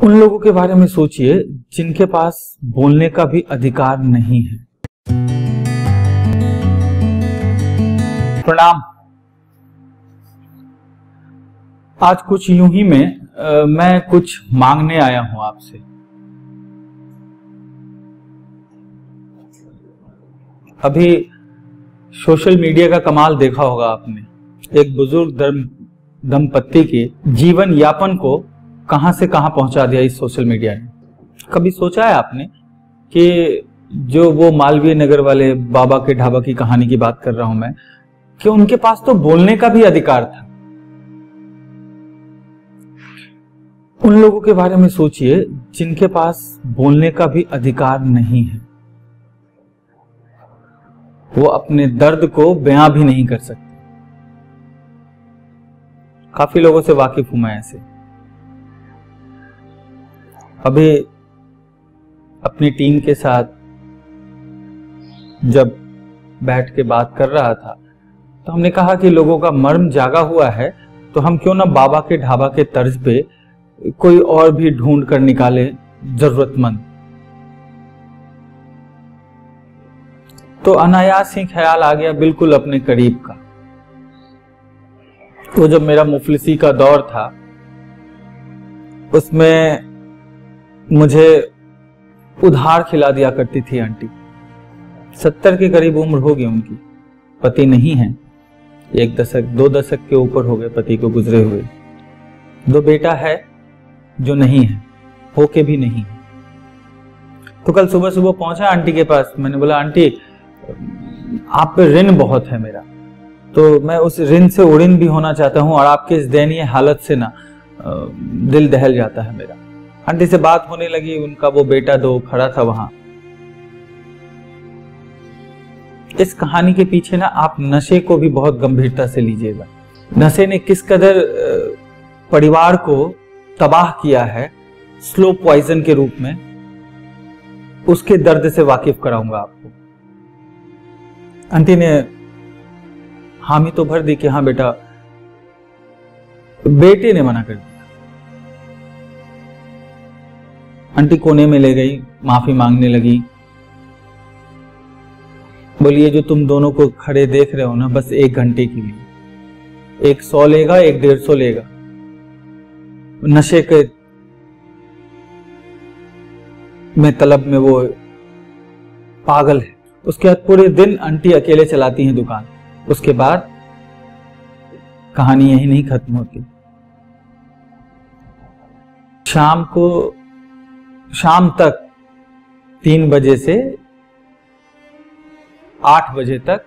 उन लोगों के बारे में सोचिए जिनके पास बोलने का भी अधिकार नहीं है। प्रणाम। आज कुछ यूं ही में मैं कुछ मांगने आया हूं आपसे। अभी सोशल मीडिया का कमाल देखा होगा आपने। एक बुजुर्ग दंपत्ति के जीवन यापन को कहां से कहां पहुंचा दिया इस सोशल मीडिया ने। कभी सोचा है आपने कि जो वो मालवीय नगर वाले बाबा के ढाबा की कहानी की बात कर रहा हूं मैं, कि उनके पास तो बोलने का भी अधिकार था। उन लोगों के बारे में सोचिए जिनके पास बोलने का भी अधिकार नहीं है। वो अपने दर्द को बयां भी नहीं कर सकते। काफी लोगों से वाकिफ हूं मैं ऐसे। अभी अपनी टीम के साथ जब बैठ के बात कर रहा था तो हमने कहा कि लोगों का मर्म जागा हुआ है, तो हम क्यों ना बाबा के ढाबा के तर्ज पे कोई और भी ढूंढ कर निकाले जरूरतमंद। तो अनायास ही ख्याल आ गया बिल्कुल अपने करीब का। तो जब मेरा मुफलिसी का दौर था उसमें मुझे उधार खिला दिया करती थी आंटी। 70 के करीब उम्र होगी उनकी, पति नहीं है, 1 दशक 2 दशक के ऊपर हो गए पति को गुजरे हुए। 2 बेटा है जो नहीं है, होके भी नहीं है। तो कल सुबह सुबह पहुंचा आंटी के पास। मैंने बोला आंटी आप पे ऋण बहुत है मेरा, तो मैं उस ऋण से उड़ीन भी होना चाहता हूं और आपके इस दयनीय हालत से ना दिल दहल जाता है मेरा। आंटी से बात होने लगी, उनका वो बेटा 2 खड़ा था वहां। इस कहानी के पीछे ना आप नशे को भी बहुत गंभीरता से लीजिएगा। नशे ने किस कदर परिवार को तबाह किया है स्लो पॉइजन के रूप में, उसके दर्द से वाकिफ कराऊंगा आपको। आंटी ने हामी तो भर दी कि हाँ बेटा। बेटे ने मना कर दिया। आंटी कोने में ले गई, माफी मांगने लगी। बोलिए जो तुम दोनों को खड़े देख रहे हो ना, बस 1 घंटे के लिए, 1 100 लेगा, 1 150 लेगा। नशे के में तलब में वो पागल है। उसके बाद पूरे दिन आंटी अकेले चलाती हैं दुकान। उसके बाद कहानी यही नहीं खत्म होती। शाम तक 3 बजे से 8 बजे तक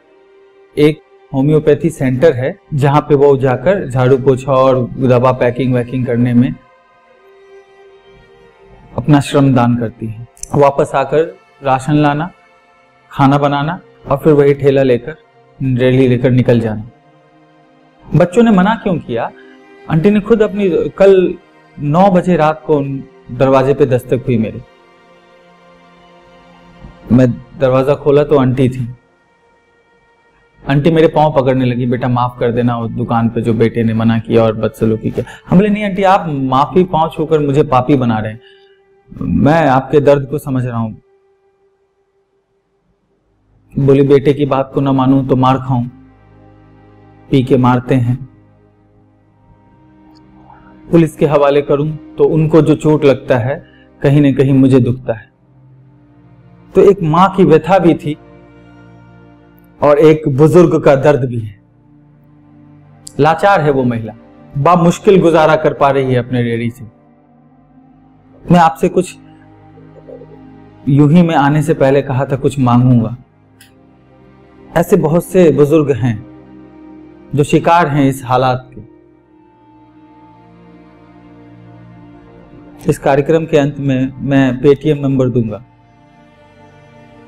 एक होम्योपैथी सेंटर है जहां पे वो जाकर झाड़ू पोछा और दवा पैकिंग वैकिंग करने में अपना श्रम दान करती है। वापस आकर राशन लाना, खाना बनाना और फिर वही ठेला लेकर रैली लेकर निकल जाना। बच्चों ने मना क्यों किया? आंटी ने खुद अपनी कल 9 बजे रात को दरवाजे पे दस्तक हुई मेरे। मैं दरवाजा खोला तो आंटी थी। आंटी मेरे पांव पकड़ने लगी, बेटा माफ कर देना उस दुकान पे जो बेटे ने मना किया और बदसलूकी किया। हम बोले नहीं आंटी, आप माफी पांव छूकर मुझे पापी बना रहे हैं। मैं आपके दर्द को समझ रहा हूं। बोली बेटे की बात को ना मानूं तो मार खाऊं। पी के मारते हैं, पुलिस के हवाले करूं तो उनको जो चोट लगता है कहीं ना कहीं मुझे दुखता है। तो एक मां की व्यथा भी थी और एक बुजुर्ग का दर्द भी है। लाचार है वो महिला, बा मुश्किल गुजारा कर पा रही है अपने रेड़ी से। मैं आपसे कुछ यूं ही मैं आने से पहले कहा था कुछ मांगूंगा। ऐसे बहुत से बुजुर्ग हैं जो शिकार हैं इस हालात के। इस कार्यक्रम के अंत में मैं पेटीएम नंबर दूंगा।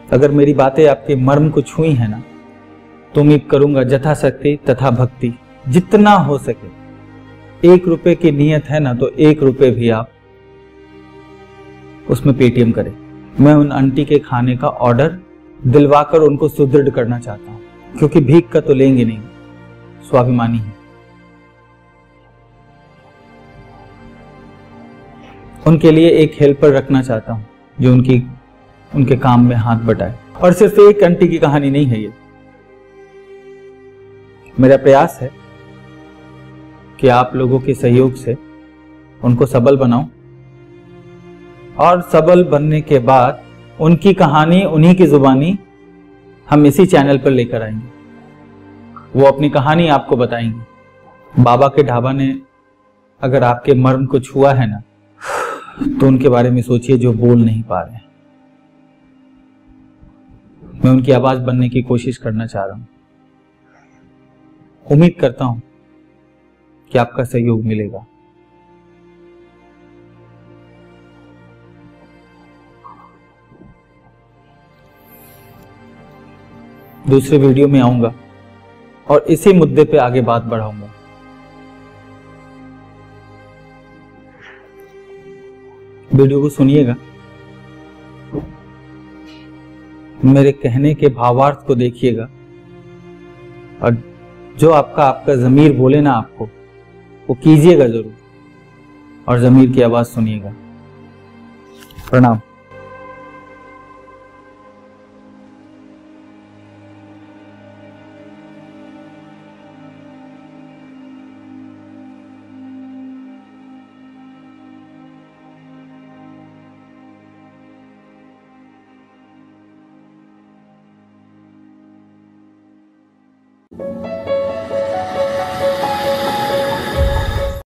अगर मेरी बातें आपके मर्म को छुई है ना, तो उम्मीद करूंगा यथाशक्ति तथा भक्ति जितना हो सके। 1 रुपए की नियत है ना, तो 1 रुपए भी आप उसमें पेटीएम करें। मैं उन आंटी के खाने का ऑर्डर दिलवाकर उनको सुदृढ़ करना चाहता हूं, क्योंकि भीख का तो लेंगे नहीं, स्वाभिमानी है। उनके लिए एक हेल्पर रखना चाहता हूँ जो उनके काम में हाथ बटाए। और सिर्फ एक आंटी की कहानी नहीं है ये। मेरा प्रयास है कि आप लोगों के सहयोग से उनको सबल बनाऊं और सबल बनने के बाद उनकी कहानी उन्हीं की जुबानी हम इसी चैनल पर लेकर आएंगे। वो अपनी कहानी आपको बताएंगे। बाबा के ढाबा ने अगर आपके मर्म को छुआ है ना, तो उनके बारे में सोचिए जो बोल नहीं पा रहे हैं। मैं उनकी आवाज बनने की कोशिश करना चाह रहा हूं। उम्मीद करता हूं कि आपका सहयोग मिलेगा। दूसरे वीडियो में आऊंगा और इसी मुद्दे पे आगे बात बढ़ाऊंगा। वीडियो को सुनिएगा, मेरे कहने के भावार्थ को देखिएगा और जो आपका ज़मीर बोले ना आपको, वो कीजिएगा जरूर और ज़मीर की आवाज सुनिएगा। प्रणाम।